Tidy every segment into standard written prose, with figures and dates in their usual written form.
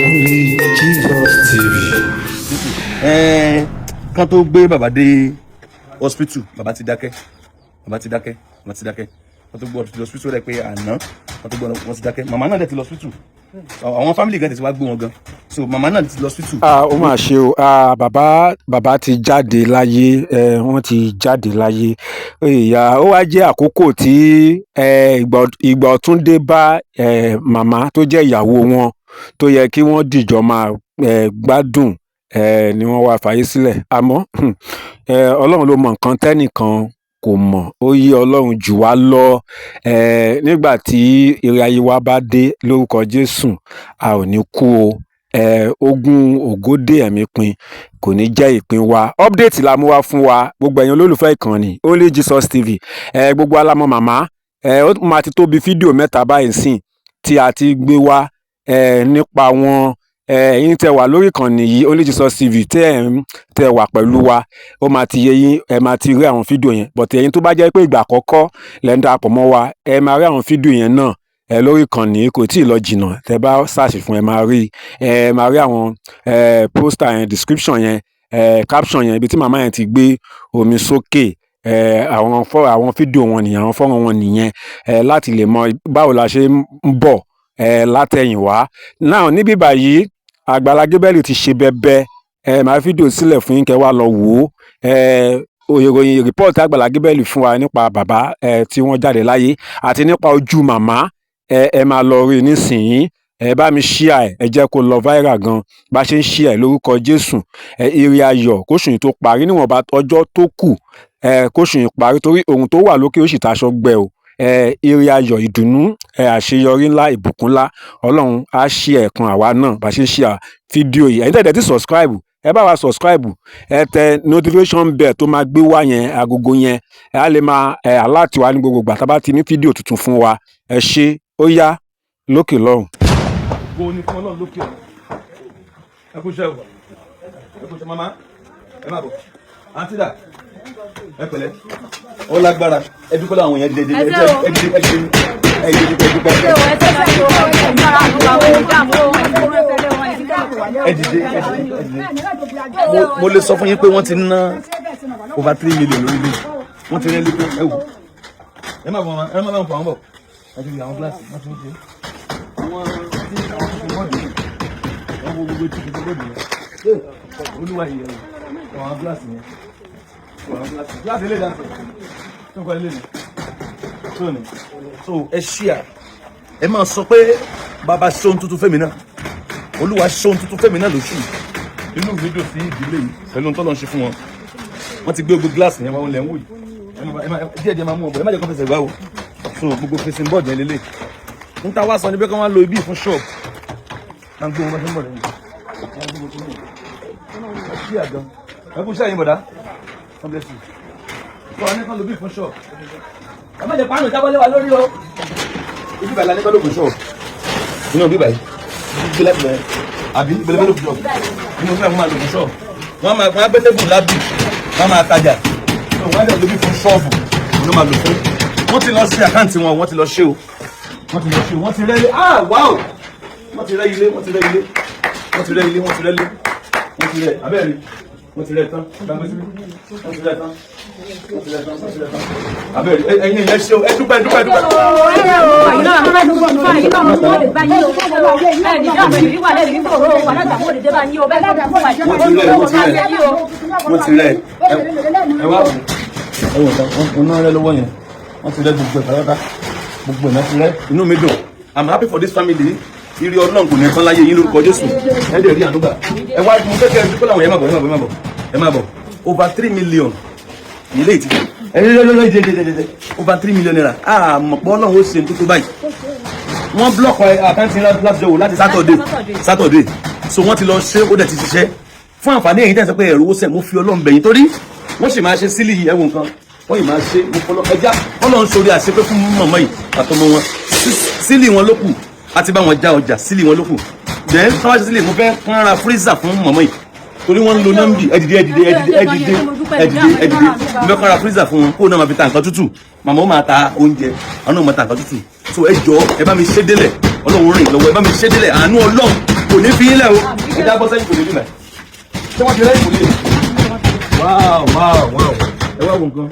Only Jesus TV. Kan tó gbé bàbá dé hospital, bàbá ti dákẹ́. Kan tó gbé hospital rẹ̀ pé àná, kan tó gbé wọn ti dákẹ́. Màmá náà dẹ̀ ti lọ hospital. Àwọn family gan ti wá gbé wọn gan. So màmá náà ti lọ hospital. Ó mà ṣe o, bàbá ti jáde láyé, wọ́n ti jáde láyé. Ó wá jẹ́ àkókò tí ìgbà ọ̀tún dé bá màmá tó jẹ́ ìyàwó wọn tó yẹ kí wọ́n dìjọ máa gbádùn ni wọ́n wá fàyè sílẹ̀. Àmọ́ Ọlọ́run ló mọ nǹkan tẹ́nìkan kò mọ̀, ó yé Ọlọ́run jù wá lọ. Nígbà tí ire ayé wa bá dé lórúkọ Jésù, a ò ní kú o. Ogun ògódé ẹ̀mí pin kò ní jẹ́ ìpín wa. Update la mú wá fún wa, gbogbo ẹ̀yin olólùfẹ́ ìkànnì Only Jesus TV. Gbogbo alámọ̀ màmá, ó máa ti tó bí fídíò mẹ́ta báyìí sìn tí a ti gbé wá nípa wọn. Ẹ̀yin tẹ́ wà lórí ìkànnì yìí Only Jesus TV tẹ́ wà pẹ̀lú wa, ó máa ti yé yín, ẹ máa ti rí àwọn fídíò yẹn. But ẹ̀yin tó bá jẹ́ pé ìgbà àkọ́kọ́ lẹ́ ń darapọ̀ mọ́ wa, ẹ máa rí àwọn fídíò yẹn náà lórí ìkànnì, kò tí ì lọ jìnnà. Tẹ́ bá search fún ẹ máa rí àwọn poster yẹn, description yẹn, caption yẹn, ibi tí màmá yẹn ti gbé omi sókè. Àwọn fídíò wọn nìyẹn, àwọn fọ́nrán wọn nìyẹn, láti lè mọ báwo la ṣe ń bọ̀ látẹ̀yìnwá. Now níbí báyìí Àgbàlá Gabriel ti ṣe bẹbẹ, máa fídíò sílẹ̀ fún yín kẹ́ wá lọ wò ó. Ìròyìn report Àgbàlá Gabriel fún wa nípa bàbá tí wọ́n jáde láyé àti nípa ojú màmá, ẹ máa lọ rí nísìnyí. Bá mi share ẹ jẹ́ kó lọ viral gan. Bá ṣe ń share lórúkọ Jésù, ire ayọ̀ kóṣù yìí tó parí, níwọ̀nba ọjọ́ tó kù kóṣù yìí parí, torí ohun tó wà lókè ó sì taṣọ gbẹ o. Ire ayọ̀, ìdùnnú, àṣeyọrí ńlá, ìbùkún ńlá Ọlọ́run á share ẹ̀kan àwa náà bá ṣe ń share fídíò yìí. Ẹ̀yin tẹ̀lé ti subscribe, ẹ bá wa subscribe, ẹ tẹ notification bell tó máa gbé wá yẹn, agogo yẹn, á lè máa alert wa ní gbogbo ìgbà tá bá ti ní fídíò tuntun fún wa. Ẹ ṣé, ó yá lókè lọ́run. Go ní fún Ọlọ́run lókè ọ̀run. Ẹ kú iṣẹ́ o. Ẹ kú iṣẹ́ màmá. Ẹ má bọ̀. Àǹtí dà. Ẹ pẹ̀lẹ́. Ó lágbára. Ẹ dúpẹ́ lọ́wọ́ àwọn yẹn dìde. Mo lè sọ fún yín pé wọ́n ti ná over 3 million lórí ilé. Wọ́n ti rẹ́ lé pé ẹ wò. Ẹ má bọ̀ wọn, ẹ má bọ̀ wọn bọ̀. Ẹ ti rí àwọn gíláàsì, wọ́n ti ń ṣe. Olúwa yìí àwọn gíláàsì yẹn, gíláàsì ilé ìdánsẹ̀ tó ń kọ́ ilé mi tó ní. So ẹ share, ẹ máa sọ pé bàbá ṣóhun tuntun fẹ́mi náà, Olúwa ṣóhun tuntun fẹ́mi náà lóṣù inú fídíò sí ìdílé yìí pẹ̀lú ohun tó lọ́n ṣe fún wọn. Wọ́n ti gbé gbogbo gíláàsì yẹn wọn lẹ̀ ń wò yìí, díẹ̀ máa mú ọ̀bọ̀, ẹ má jẹ́ kó fẹsẹ̀ gbá o. So gbogbo facing board yẹn lélẹ̀ ń ta wá sọ ní pé kí wọ́n lo ibi fún shop máa ń gbé wọn bá ṣe ń bọ̀ lẹ́yìn. Ẹ kú sẹ́yìn bọ̀dá. God bless you. Sọ wa ní kan lo ibi fún shop. Ẹ má jẹ́ pàánù jábọ́lé wa lórí o. Ibi bàlá ní kan ló fún shop. Inú bí báyìí. Ibi láti bẹ̀rẹ̀. Àbí ìgbẹ́lẹ́gbẹ́ ló fún shop. Inú bí wọ́n máa lo fún shop. Wọ́n máa gbé tébù lábì. Wọ́n máa tajà. Wọ́n á dẹ̀ lo ibi fún shop. Ló máa lò fún. Wọ́n ti lọ sí àkáǹtì wọn, wọ́n ti lọ ṣe o. Wọ́n ti rẹ́ ilé. Wow! Wọ́n ti rẹ́ ilé. Wọ́n ti rẹ́ abẹ́rẹ́. Wọ́n ti rẹ́ tán. Abẹ́rẹ́ ẹ̀yin ilẹ̀ ṣe o. Ẹ dúpẹ́. Wọ́n ti rẹ́. Ẹ wá wò. Wọ́n náà rẹ́ lọ́wọ́ yẹn. Wọ́n ti rẹ́ gbogbo ìpàdé gbogbo ìná ti rẹ́. Inú mi dùn. I'm happy for this family. Ire Ọlọ́run kò ní tán láyé yín lórúkọ Jésù. Ẹ dẹ̀ rí àdúgbà. Ẹ wá mo fẹ́ kẹ́ ẹ dúpẹ́ láwọn yẹn má bọ̀. Over 3 million. Ilé ìtì. Over 3 million naira. Mọ̀ pé Ọlọ́run ó ṣe tó báyìí. Wọ́n block àkáǹtì láti jọ̀wọ́ láti Saturday. So wọ́n ti lọ ṣe ó dẹ̀ ti ṣiṣẹ́. Fún àǹfààní ẹ̀yin tẹ́ sọ pé ẹ̀rù ó sẹ̀ mo fi Ọlọ́run bẹ̀yìn torí wọ́n sì máa ṣe sílì ẹ̀wọ̀n nǹkan. Wọ́n yìí máa ṣe mo fọlọ́ ẹja. Ọlọ́run sórí àṣepé fún mọ̀mọ́ yìí àtọmọ wọn. Sílì wọn ló kù. Àti bá wọn já ọjà sílì wọn ló kù. Then tọ́wọ́ ṣe sílì mo fẹ́ kán ra freezer fún mọ̀mọ́ yìí torí wọ́n ń lo nọ́mbì ẹ̀dìdé mo fẹ́ kán ra freezer fún wọn kó náà máa fi ta nǹkan tútù màmá ó máa ta oúnjẹ àwọn náà máa ta nǹkan tútù. So ẹ jọ̀ọ́ ẹ bá mi ṣe délẹ̀ Ọlọ́run rìn lọ́wọ́ ẹ bá mi ṣe délẹ̀ àánú Ọlọ́run kò ní fi ilẹ̀ o ẹ já bọ́ sẹ́yìn kò ní bí mẹ́ ṣé wọ́n ti rẹ́yìn kò ní. wáò ẹ wá wo nǹkan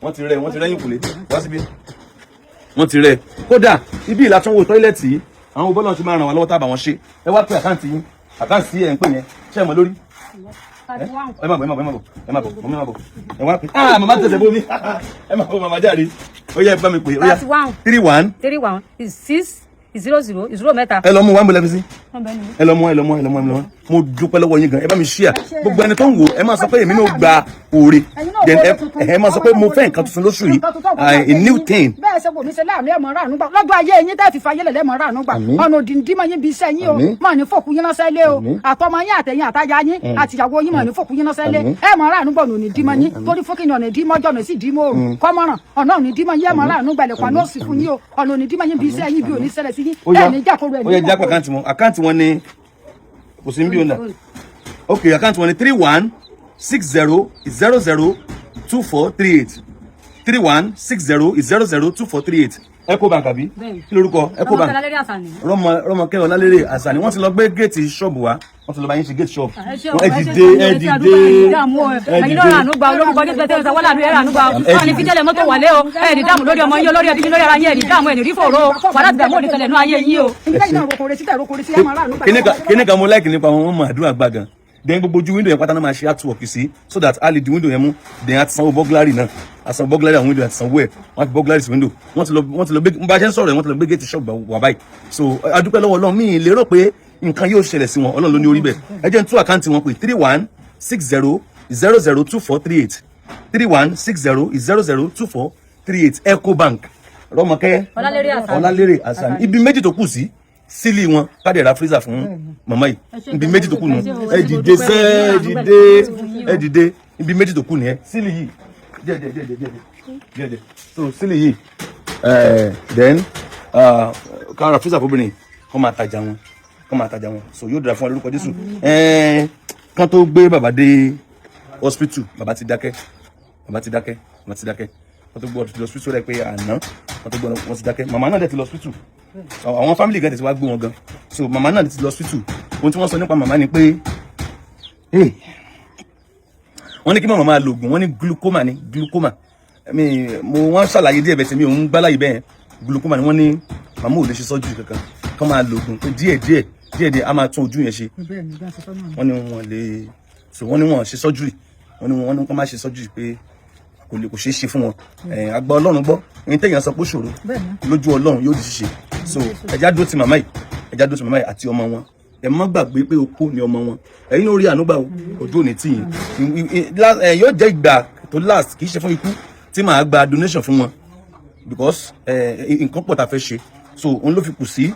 wọ́n ti rẹ́yìn kò lè wá síbí wọ́n ti rẹ́ kódà ibi ìlàtúnwò tọ́ílẹ̀tì yìí àwọn bọ́lá ti máa ràn wá lọ́wọ́ tábà wọn ṣe ẹ wá pé àkáǹtì yín àkáǹtì ẹ̀ ń pè yẹn ṣé ẹ mọ̀ lórí ẹ má bọ̀ ẹ wá pé màmá tẹ̀sẹ̀ bómi ẹ má bọ̀ màmá jáde ó yẹ ẹ bá mi pè ó yá 31 is 600 mẹ́ta. ẹ lọ mú wa ń bọ̀ lẹ́bi sí ẹ lọ mú mo dúpẹ́ lọ́wọ́ yín gan ẹ bá mi ṣíà gbogbo ẹni tó ń wò ẹ máa sọ pé èmi náà gba òòrè then ẹ máa sọ pé mo fẹ́ nǹkan tuntun lóṣù yìí a new thing. bẹ́ẹ̀ ṣe kò ní ṣe láàánú ẹ̀mọ́ ráàánú gbà lọ́jọ́ ayé yín tẹ́ fi fayé lẹ̀ lẹ́mọ̀ ráàánú gbà ọ̀nà òdìndín mọ̀ yín bí iṣẹ́ yín o mọ̀ ní fòkú yín ránṣẹ́ lé o àtọmọ yín àtẹ̀yìn àtayá yín àtìyàwó yín mọ̀ ní fòkú yín ránṣẹ́ lé ẹ̀mọ̀ ráàánú gbà ọ̀nà òdìndín yín torí fún kíni ọ̀nà ìdímọ̀ ọjọ́ ọ̀nà sì dímọ̀ òrùn kọ́mọ̀ràn ọ̀nà òdìndín yín ẹ̀mọ̀ ráàánú gbà lẹ̀kọ́ àná òsì fún yín o ọ̀nà òdìndín yín bí iṣẹ́ yín bí òní ṣẹlẹ̀ sí yín ẹ̀ ní jàkóró ẹ̀ ní. ó yẹ jápọ̀ àkáǹtì wọn ni kò sí ń bí ọ̀nà ok àkáǹtì wọn ni 3160002438 3160002438 Ecobank àbí kí lórúkọ Ecobank Rọ́mọkẹ́ Ọlálérè Àsàní wọ́n ti lọ gbé géètì ṣọ́ọ̀bù wa wọ́n ti lọ bá yín ṣe géètì ṣọ́ọ̀bù ẹ dìde ẹ̀yin náà rànú gba olórúkọ jésù tẹ́tẹ́ ìṣàwọ́ lànú ẹ̀ rànú gba wọn ni fíjẹ́lẹ̀ mọ́tò wà lé o ẹ̀ẹ́dì dáàmú lórí ọmọ yín olórí ẹbí yín lórí ara yín ẹ̀ẹ́dì dáàmú ẹ̀ẹ́dì rí fòró wà láti dààmú òdìtẹ̀lẹ̀ nú ayé yín o. kíní kan mo láìkì nípa wọn mọ àdúrà gbàgàn then gbogbo ojú window yẹn pátá náà máa ṣe artwork sí so that a lè di window yẹn mú then a ti sanwó burglary náà a sanwó burglary àwọn window àti sanwó ẹ̀ wọ́n ti burglary sí window wọ́n ti lọ gbé bá a ṣe ń sọ̀rọ̀ ẹ̀ wọ́n ti lọ gbé gate shop wà báyìí so adúpẹ́ lọ́wọ́ Ọlọ́run mi lérò pé nǹkan yóò ṣẹlẹ̀ sí wọn Ọlọ́run ló ní orí bẹ́ẹ̀ ẹ jẹ́ n tú àkáǹtì wọn pé 3160002438 3160002438 Ecobank Rọ́mọkẹ́ Ọlálérè Àsàní ibi méjì tó kù sí sílì wọn káde ra freezer fún màmá yìí ibi méjì tó kù nù ẹ dìde ibi méjì tó kù nìyẹn sílì yìí díẹ̀ so sílì yìí then ká ra freezer fóbìnrin kọ́ máa tajà wọn so yóò dára fún ọ lórúkọ Jésù kán tó gbé bàbá dé hospital bàbá ti dákẹ́ wọ́n tó gbọ́ lọ hospital rẹ̀ pé àná wọ́n tó gbọ́ wọ́n ti dákẹ́ màmá náà dẹ̀ ti lọ hospital àwọn family gan tẹ̀sí wá gbé wọn gan so màmá náà ti lọ hospital ohun tí wọ́n sọ nípa màmá ni pé wọ́n ní kí màmá máa lo oògùn wọ́n ní glaucoma wọ́n ṣàlàyé díẹ̀ bẹ́ẹ̀ mi ò ń gbáláyé bẹ́ẹ̀ glaucoma ni wọ́n ní màmá ò lè ṣe surgery kankan kán máa lo oògùn pé díẹ̀ a máa tún ojú yẹn ṣe wọ́n ní wọ́n ṣe surgery wọ́n ní kán má ṣe surgery pé kò ṣeé ṣe fún wọn àgbà Ọlọ́run gbọ́ ẹni tẹ̀yàn sọ pé ṣòro lójú Ọlọ́run yóò di ṣíṣe so ẹja dúró ti màmá yìí àti ọmọ wọn ẹ má gbàgbé pé okó ni ọmọ wọn ẹ̀yin lórí ànúgbà ojú òní tì yín yóò jẹ́ ìgbà tó last kì í ṣe fún ikú tí màá gba donation fún wọn because nǹkan pọ̀ tá a fẹ́ ṣe so òun ló fi kù sí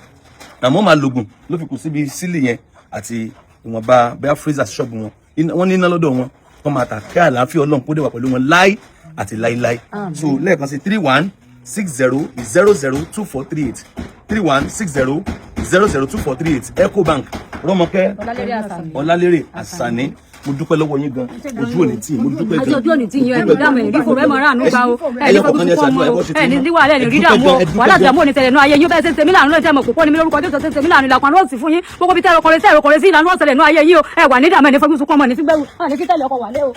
àmọ́ máa lògùn ló fi kù síbi sílì yẹn àti ìwọ̀nba bẹ́ẹ̀ freezer ṣọ́ọ̀bù wọn wọ́n ní iná lọ́dọ̀ wọn wọ́n máa tà kí àlàáfíà Ọlọ́run kó dé wà pẹ̀lú wọn láì àti láíláí so lẹ́ẹ̀kan sí 3160002438 3160002438 Ecobank Rọ́mọkẹ́ Ọlálérè Àsàní mo dúpẹ́ lọ́wọ́ yín gan ojú òní tí mo dúpẹ́ gan àti ojú òní tí yín ẹni dáàmú ẹni rífò rẹ mọ ráàánú gba o ẹni fọwọ́ tó kọ́ mọ́ o ẹni níwà ẹni rí dààmú o wàhálà tí a mú òní tẹ̀lé nú ayé yín bẹ́ẹ̀ ṣe ń tẹ̀mí láàánú lọ́jọ́ mọ̀ púpọ̀ ní mi lórúkọ Jésù ṣe ń tẹ̀mí láàánú ìlàkùn àrùn òsì fún yín gbogbo bí tẹ́rọ kọrẹ sí ìlànà ọ̀sẹ̀lẹ̀ nú ayé yín o ẹ wà ní dààmú ẹni fọwọ́ tó kọ́ mọ́ ní sígbẹ́rù àní kí tẹ̀lé ọkọ̀ wà lé o.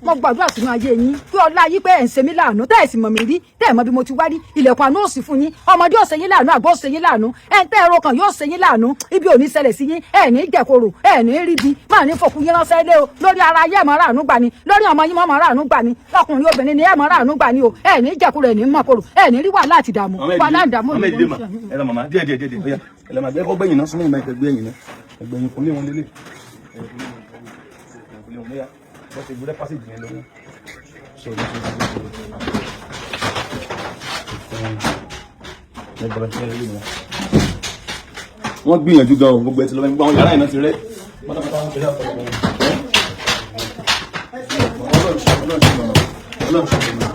mo gbàdúrà sínú ayé yín pé ọlá yín pé ẹ̀ ń ṣe mí láàánú tẹ́ ẹ̀ sì mọ̀ mí rí tẹ́ ẹ̀ mọ̀ bí mo ti wá rí ilẹ̀kùn àánú òsì fún yín ọmọdé ó ṣe yín láàánú àgbọ̀ ó ṣe yín láàánú ẹ̀ ń tẹ́ ẹ̀rọ kan yóò ṣe yín láàánú ibi ò ní ṣẹlẹ̀ sí yín ẹ̀ ní jẹ̀kọ̀rọ̀ ẹ̀ ní ríbi máa ní fòkú yín ránṣẹ́ lé o lórí ara ayé ẹ̀mọ́ ráàánú gbà ni lórí ọmọ yín mọ́ ráàánú gbà ni lọkùnrin obìnrin ni ẹ̀mọ́ ráàánú gbà ni o ẹ̀ ní jẹ̀kọ̀rọ̀ ẹ̀ ní mọ̀kọ̀rọ̀ ẹ̀ ní rí wàhálà àti ìdààmú wàhálà ìdààmú ẹ lọ màmá díẹ̀ bóyá ẹ lọ màmá ẹ kọ́ gbẹ̀yìn náà súnmọ́ ìmọ̀ ẹgbẹ̀yìn náà ẹgbẹ̀yìn kò ní wọn lélẹ̀ bó ṣe gbúdẹ́ pásíjì yẹn lọ́wọ́ so this is wọ́n gbìyànjú gan o gbogbo ẹ̀ ti lọ gbogbo àwọn yàrá ìná ti rẹ́ pátápátá wọn tẹ̀lé àpapọ̀ ọlọ́run ṣe mọ̀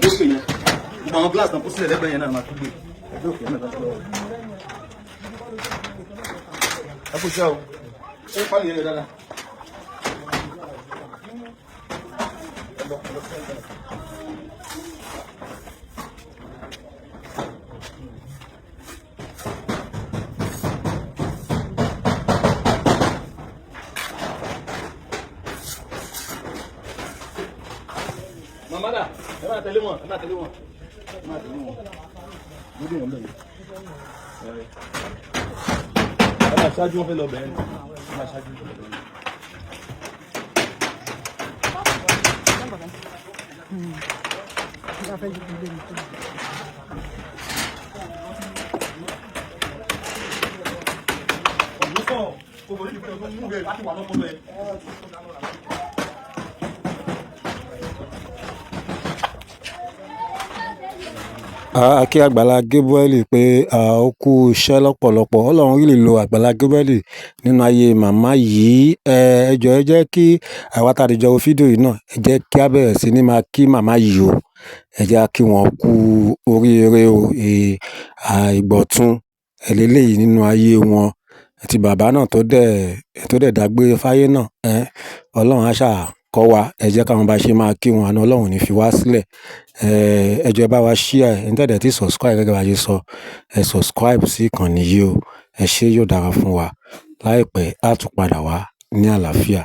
lókè yẹn gbogbo àwọn glass náà kó sílẹ̀ lẹ́gbẹ̀ẹ́ yẹn náà máa tó gbé ẹgbẹ́ òkè náà lọ́wọ́ ẹ kò ṣe o ṣé pálí yẹn dáadáa. tẹ̀lé wọn, ẹ má tẹ̀lé wọn. Lórí wọn bẹ̀rẹ̀. Ẹ máa ṣáájú wọn fẹ́ lọ bẹ̀rẹ̀. Ẹ máa ṣáájú wọn fẹ́ lọ bẹ̀rẹ̀. A kí Àgbàlá Gabriel pé ó kú iṣẹ́ lọ́pọ̀lọpọ̀. Ọlọ́run really lo Àgbàlá Gabriel nínú ayé màmá yìí. Ẹ jọ̀ọ́ ẹ jẹ́ kí àwa tá a dìjọ wo fídíò yìí náà, ẹ jẹ́ kí a bẹ̀rẹ̀ sí ní máa kí màmá yìí o. Ẹ jẹ́ kí wọ́n kú oríire o. Ìgbọ̀tún eléyìí nínú ayé wọn. Àti bàbá náà tó dẹ̀ dágbére fáyé náà. Ọlọ́run á ṣáà kọ́ wa. Ẹ jẹ́ káwọn bá ṣe máa kí wọn, àná Ọlọ́run ní fi wá sílẹ̀. Ẹ jọ̀ọ́ ẹ bá wa share, ẹni tẹ́ dẹ̀ tí subscribe gẹ́gẹ́ bá ṣe sọ, ẹ subscribe sí ìkànnì yìí o. Ẹ ṣé, yóò dára fún wa. Láìpẹ́ á tún padà wá ní àlàáfíà.